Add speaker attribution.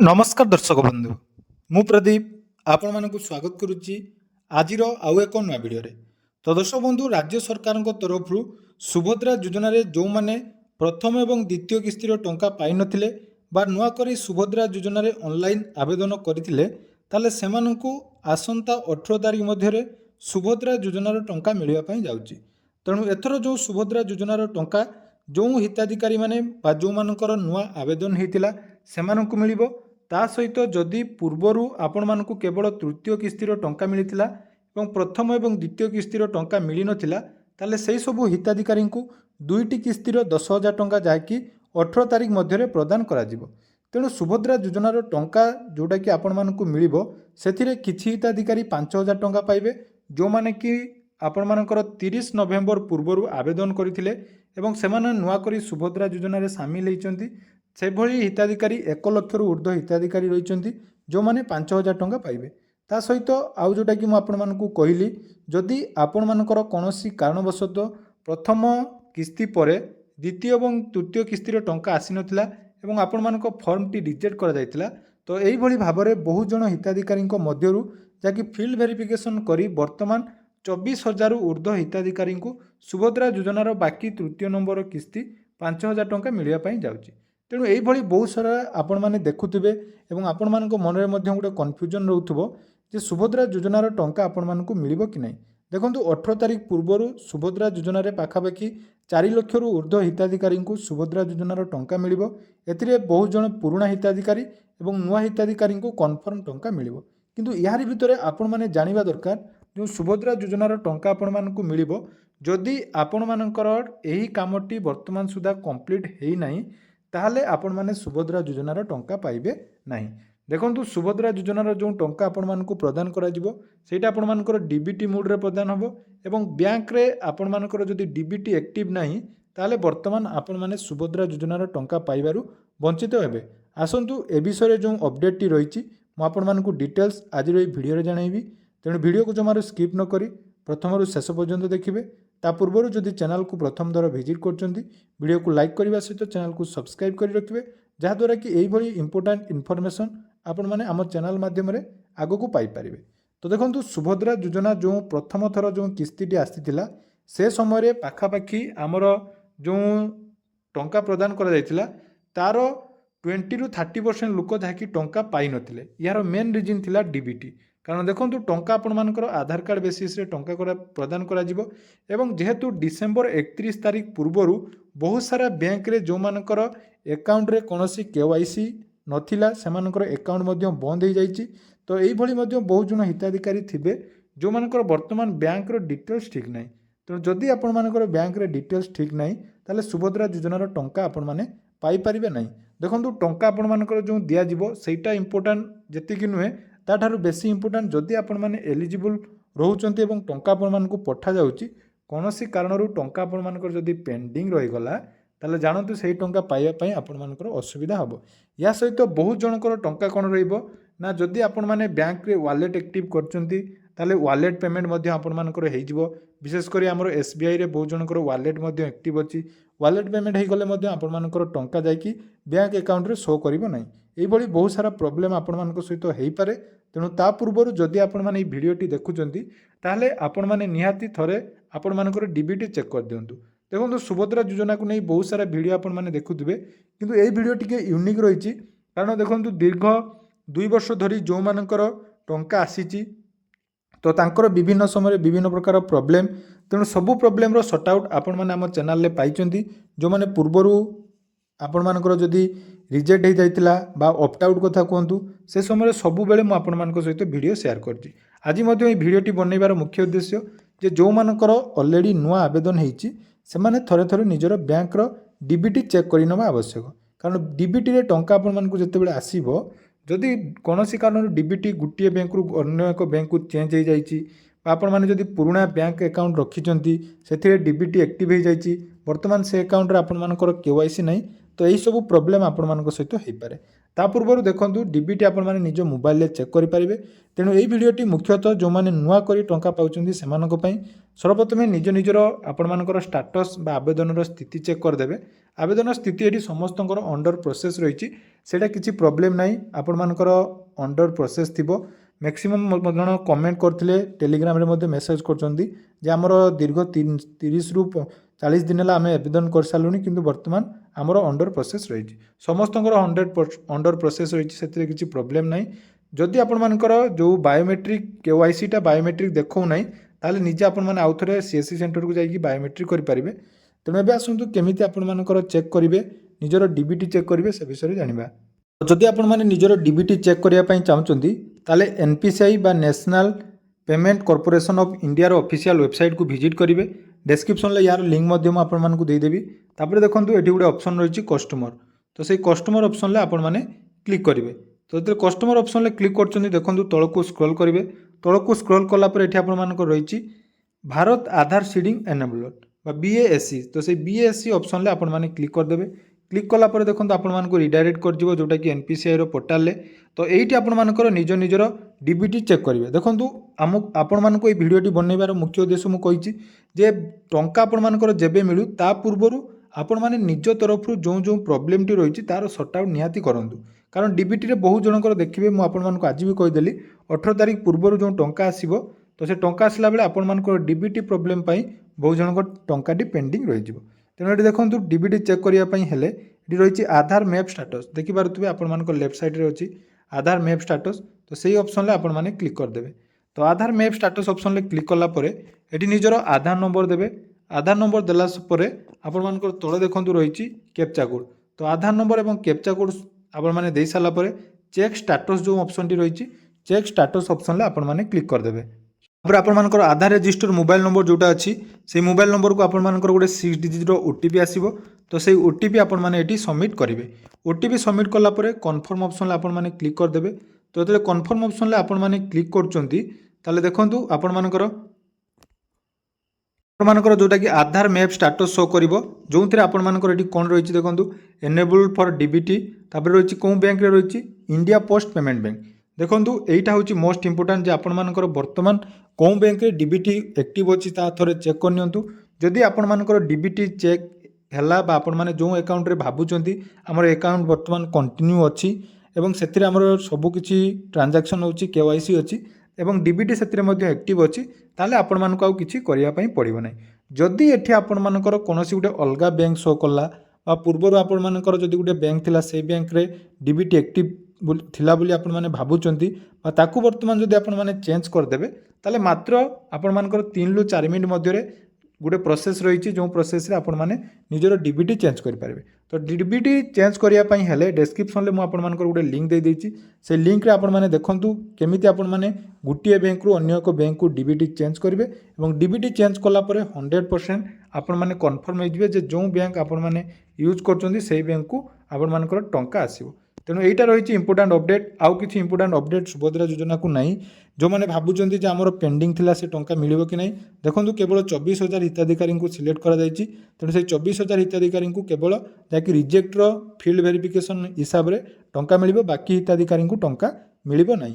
Speaker 1: नमस्कार दर्शक बंधु मु प्रदीप आपण मानक स्वागत करुच्ची आज आउ एक नया भिडियो तो दर्शक बंधु राज्य सरकार तरफ सुभद्रा योजना जो मैंने प्रथम और द्वितीय किस्तिर टंका पाई नथिले बा नुआ करी सुभद्रा योजना ऑनलाइन आवेदन करथिले ताले सेमानंकु आसंता 18 तारिख मध्य सुभद्रा योजनार टंका मिलवा पई जाउची। तेणु एथर जो सुभद्रा योजनार टंका जो हिताधिकारी माने बा जो मानकर नुआ आवेदन होता सेमानंकु मिलिबो। ता सहित जदि पूर्वरु आपण मानकु केवल तृतीय किस्तिर टंका मिलिथिला एवं प्रथम एवं द्वितीय किस्तिर टंका मिली नथिला ताले सेही सबु हिताधिकारी को दुईटी किस्तिर 10,000 टंका जाकि 18 तारिख मध्य प्रदान करा जिवो। तेणु सुभद्रा योजनार टंका जोटा कि आपण मानकु मिलिबो सेथिरे किछि हिताधिकारी 5,000 टंका पाइबे जो माने कि आपण मानकर 30 नवेम्बर पूर्वरु आवेदन करथिले एवं सेमाने नुआ करी सुभद्रा योजना रे शामिल होइचंती। से भली हिताधिकारी 1 लाख रु ऊर्ध्व हिताधिकारी रहिचंती जो माने 5,000 टंका पाइबे। ता सहित आउ जोटा कि मु आपण मानकु कहिली जदि आपण मानकर कोनोसी कारणवशत प्रथम किस्ती परे द्वितीय एवं तृतीय किस्तिर टंका आसी नथिला एवं आपण मानक फॉर्म टी रिजेक्ट करा जायतिला तो एई भली भाबरे बहुत जण हिताधिकारी मध्यरु जाकि फील्ड वेरिफिकेशन करी वर्तमान 24,000 ऊर्ध्व हिताधिकारी सुभद्रा योजनार बाकी तृतीय नंबर किस्ती 5,000 टंका मिलिया पई जाउची। तेणु यही बहुत सारा आपण मैंने देखुवे और आपण मान मन में गोटे कन्फ्यूजन रोथबो जे सुभद्रा योजनार टंका आपण मानकु मिलिबो कि नहीं। देखंतु 18 तारिख पूर्व सुभद्रा योजना पाखापाखि 4 लाख रु ऊर्ध्व हिताधिकारी सुभद्रा योजनार टंका मिलिबो। एथिरे बहुत जन पुराना हिताधिकारी और नुआ हिताधिकारी कन्फर्म टंका मिलिबो। किंतु यार भितर आपण माने जानिबा दरकार जो सुभद्रा योजनार टंका आपण मानकु मिलिबो जदि आपण मानकर एही कामटी वर्तमान सुधा कंप्लीट हेई नाही ताहले आपण माने सुभद्रा योजनार टंका पाइबे नाही। देखंतु सुभद्रा योजनार जो टंका आपण मानकु प्रदान करा जिवो सेटा आपण मानकर डीबीटी मोड रे प्रदान हबो एवं बैंक रे आपण मानकर जदि डीबीटी एक्टिव नाही ताहले वर्तमान आपण माने सुभद्रा योजनार टंका पाइबारु वंचित हेबे। आसंतु ए विषय जो अपडेट टी रहिछि मु आपण मानकु डिटेल्स आज रे भिडियो रे जणाइबी। तेणु भिडियो को जमारो स्किप न करी प्रथम शेष पर्यंत देखिए। ता पूर्व जदि चैनल को प्रथम दर विजिट करछंती वीडियो को लाइक करने सहित चैनल को सब्सक्राइब कर रखिए जहाँद्वारा कि यही इंपोर्टाट इनफॉरमेशन आपण मैंने आम चैनल माध्यम आग को पाइपर। तो देखो सुभद्रा योजना जो प्रथम थर जो किस्ती आसीथिला से समय पाखापाखि आमर जो टंका प्रदान करा तार 20 रु 30% लोक जहाँकि टंका पाई नथिले। यार मेन रिजन थिला डीबीटी कारण देखो टंका आपण मानकर आधार कार्ड बेसिस रे टंका प्रदान करा जिवो एवं जेहेतु डिसेम्बर 31 तारिख पूर्वरु बहुत सारा बैंक रे जो मानकर अकाउंट रे कोनोसी केवाईसी नथिला सेमानकर अकाउंट मध्य बंद हो जाइछि। तो एई भली मध्य बहुत जन हिताधिकारी थिबे जो मानकर वर्तमान बैंक रो डिटेल्स ठीक नाही। तो जदि आपण मानकर बैंक रे डिटेल्स ठीक नाही ताले सुभद्रा योजनार टंका आपण माने पाई परिबे नाही। देखंतु टंका आपण मानकर जो दिया जिवो सेटा इंपोर्टेंट जेति कि नुहे ताठारु बेसी इंपोर्टेंट जदि आपण माने एलिजिबल रहउचंती एवं टंका आपण मानकु पठा जाउची कोनोसी कारणरू टंका आपण मानकर जदि पेंडिंग रहि गला ताले जानतु सेही टंका पाइबा पई आपण मानकर असुविधा हबो। या सहित बहुत जनकर टंका कोन रहिबो ना जदि आपण माने बैंक रे वॉलेट एक्टिव करचंती ताले वॉलेट पेमेंट मध्य आपण मानकर हेइ जिवो। विशेष करी हमर एसबीआई रे बहुत जनकर वॉलेट मध्य एक्टिव अछि वॉलेट पेमेंट हेइ गले मध्य आपण मानकर टंका जायकि बैंक अकाउंट रे शो करिवो नाही। एई भली बहुत सारा प्रॉब्लम आपण मानक सहित हेइ पारे। तेणु ता पूर्व जदि आपण माने भिडियोटी देखुचंती ताहले आपण माने निहाती थरे आपण मानकर डीबीटी चेक कर दियंतु। देखो सुभद्रा योजना को नहीं बहुत सारा भिडियो आपण माने देखुथिबे किंतु एई भिडियो टिके यूनिक रहिछि कारण देखंतु दीर्घ 2 वर्ष धरी जो मानकर टंका आसीछि तो तांकर विभिन्न समय विभिन्न प्रकार प्रॉब्लम तेणु सबु प्रॉब्लम रो सॉर्ट आउट आपण माने हम चैनल ले पाइचंती। जो माने पूर्वरु आपण मानकर जदि रिजेक्ट हो जाइतिला बा ऑप्ट आउट कथा कहतु से समय सबु बेले मु आपण मानक सहित वीडियो शेयर करछि। आज मध्य ये भिडियोटी बनैबार मुख्य उद्देश्य जे जो मानकर ऑलरेडी नुआ आवेदन होइछि सेमाने थरे थरे निजर बैंक रो डीबीटी चेक करिनबा आवश्यक कारण डीबीटी रे टंका आपण मानकु जतेबेले आसीबो जदि कोनोसी कारणରୁ डीबीटी गुटिए बैंक रु अन्य एक बैंक को चेंज हो जाइछि आपण माने जदि पुराना बैंक अकाउंट रखिचंती सेथिरे डीबीटी एक्टिव हो जाइछि वर्तमान से अकाउंट रे आपण मानकर केवाईसी नाही तो यही सब प्रॉब्लम आपण मानक सहित हेइ पारे। ता पूर्व देखूँ डीबीटी आपण मैंने निज मोबाइल चेक करेंगे। तेणु यही भिडटी मुख्यतः जो मैंने नुआ कर टंका पाँच से सर्वप्रथमें निज निजर आपर स्टाटस आवेदन स्थिति चेक करदे। आवेदन स्थिति ये समस्त अंडर प्रोसेस रही है किसी प्रोब्लेम ना आपर अंडर प्रोसेस थी। मैक्सिमम जन कमेंट करते टेलीग्राम रे मेसेज कर आमर दीर्घ 30 रु 40 दिन है आम आवेदन कर सारूँ किंतु वर्तमान आमर अंडर प्रोसेस रही समस्त 100 अंडर प्रोसेस रही से किसी प्रोब्लेम ना। जदि आपर जो बायोमेट्रिक केवाईसी टा बायोमेट्रिक देखो ना ताले निजे आपण मैंने आउ थे सीएससी सेंटर को जाकि बायोमेट्रिक करेंगे। तेणु ए आसतु केमी आपर चेक करेंगे निजर डीबीटी चेक करेंगे से विषय जाना। जदि आपण मैंने निजर डीबीटी चेक करने चाहते ताले एनपीसीआई बा national payment corporation of India रो ऑफिशियल वेबसाइट को विजिट करेंगे। डिस्क्रिप्शन यार लिंक आपको देदेवी। तापर देखो ये गोटे ऑप्शन रही कस्टमर तो से कस्टमर ऑप्शन आपण मैंने क्लिक करेंगे। तो जो कस्टमर ऑप्शन क्लिक कर देखो तौक स्क्रॉल करेंगे। तौक स्क्रॉल कलापर ये आपर रही भारत आधार सीडिंग एनेबलर बीएएससी तो से बीएएससी ऑप्शन आपण मैंने क्लिक करदे। क्लिक कलापर देखो आपको रिडायरेक्ट कर जोटा कि एनपीसीआई रो पोर्टाल तो यही आपर निज निजर डीबीटी चेक करेंगे। देखो आपण ये भिडटी बनइबार मुख्य उद्देश्य मुझे जे टंका आपर जेबे मिलू ता पूर्वर आपण मैंने निज तरफ जो जो प्रोब्लेम टी रही तार सर्ट आउट निहाती करूँ। कारण डीबीटी रे बहुत जनकर देखिए मुझे आज भी कहीदेली 18 तारिख पूर्व जो टंका आसो तो से टंका आसला बेले आपण डीबीटी प्रोब्लेम बहुत जनक टंकाटी पेंडिंग रही। तेणु ये देखो डीबीटी चेक करने रही आधार मैप स्टाटस देखिपे आपण लेफ्ट साइड रे अच्छी आधार मैप स्टाटस तो सही ऑप्शन आपण मैंने क्लिक करदे। तो आधार मैप स्टाटस ऑप्शन क्लिक कलापर ये निजर आधार नंबर देवे। आधार नंबर देला आपण तले देखो रही कैप्चा कोड तो आधार नंबर और कैप्चा कोड आपण मैंने दे सारापर चेक स्टाटस जो ऑप्शन टी रही चेक स्टाटस ऑप्शन आपण मैंने क्लिक करदे। आपर आधार रजिस्टर मोबाइल नंबर जोटा अच्छी से मोबाइल नंबर को आपर गोटे 6 डिजिट ओटीपी आसो तो से ओटीपी आपण मैंने ये सबमिट करेंगे। ओटीपी सबमिट कलापर कन्फर्म ऑप्शन आपण मैंने क्लिक करदे। तो जो कन्फर्म ऑप्शन आपण मैंने क्लिक कर देखूँ आपर जोटा कि आधार मैप स्टाटस शो कर जो थे आपर कौन रही देखो एनेबल फॉर डीबीटी तापर रही कौन बैंक रही इंडिया पोस्ट पेमेंट बैंक। देखो यहीटा हूँ मोस्ट इंपोर्टाट आपर बर्तमान कौन बैंक में डीबीटी एक्टिव अच्छी थे चेक करनी। जदि आपर डीबीटी चेक है आपण मैंने जो अकाउंट रे भावुंट आमर अकाउंट बर्तमान कंटिन्यू अच्छी एवं से आमर सबकि ट्रांजैक्शन होची केवाईसी अच्छी एवं डीबीटी से एक्टिव अच्छी ताले आपण मानक आउ किछि करिया पई पड़िबो नै। जदि एठी आपण मानकर कोनोसी गुटे अलगा बैंक शो कला बा पूर्वर आपण मानकर जदि गुटे बैंक थिला से बैंक रे डीबीटी एक्टिव थिला बोली आपण माने भाबुचंती बा ताकू वर्तमान जदि आपण माने चेंज कर देबे ताले मात्र आपण मानकर 3 रु 4 मिनिट मध्य रे गोटे प्रोसेस रही जो प्रोसेस रे आपण माने निजर डीबीटी चेंज कर पारे। तो डीबीटी चेंज करिया पई हेले डिस्क्रिप्शन ले मु आपण मानकर गोटे लिंक दे देछि से लिंक रे आपण माने देखंतु केमिति आपण माने गुटिए बैंक रु अन्य एक बैंक को डीबीटी चेंज करिवे एवं डीबीटी चेंज कला परे 100% आपण माने कन्फर्म हो जिवे जे जो बैंक आपण माने यूज करचोंदी सेही बैंक को आपण मानकर टंका आसीबो। तेणु यहाँ रही इंपोर्टाट अपडेट आउ कि इंपोर्टाट अपडेट सुभद्रा योजना को नहीं जो मैंने भावुंट जे आमर पेंडिंग थिला से टंका मिलिबो कि नहीं देखो केवल 24,000 हिताधिकारी को सिलेक्ट करा जायछि। तेणु से 24,000 हिताधिकारी को केवल जहाँकि रिजेक्टर फील्ड वेरिफिकेशन हिसाब से टंका मिलिबो बाकी हिताधिकारी को टंका मिलिबो नहीं।